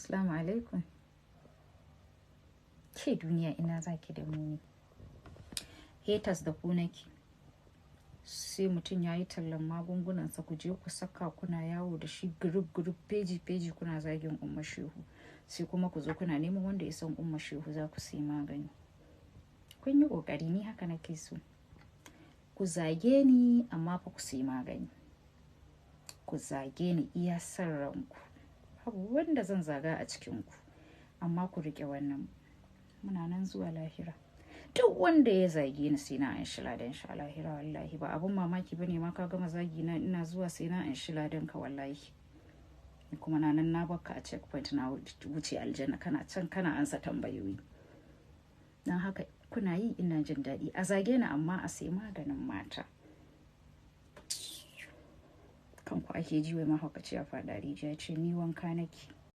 Assalamu alaikum. Ke duniya ina zaki da mu? Haters da ku nake. Sai mutum ya yi tallan magungunansa ku je ku saka kuna yawo da shi group peji kuna zagin Umma Shehu. Sai kuma ku zo kuna neman wanda ya san Umma Shehu za ku sai magani. Kun yi ƙoƙari, ni haka nake so. Ku zage ni amma fa ku sai magani. Ku zage ni iya san ranku. Babu wanda zan zaga a cikinku. Amma ku riƙe wannan. Muna nan zuwa lahira. Duk wanda ya zage ni sai na anshi ladan shi a lahira wallahi. Ba abun mamaki bane ma ka gama zagi na ina zuwa sai na anshi ladan ka wallahi. Kuma na nan na baka a checkpoint na wuce aljanna kana can kana ansa tambayoyi. Dan haka kuna yi ina jin daɗi. A zage ni amma a sai maganin mata. Kanku ake ji wai mahaukaci a faɗa rijiya ce ni wanka nake.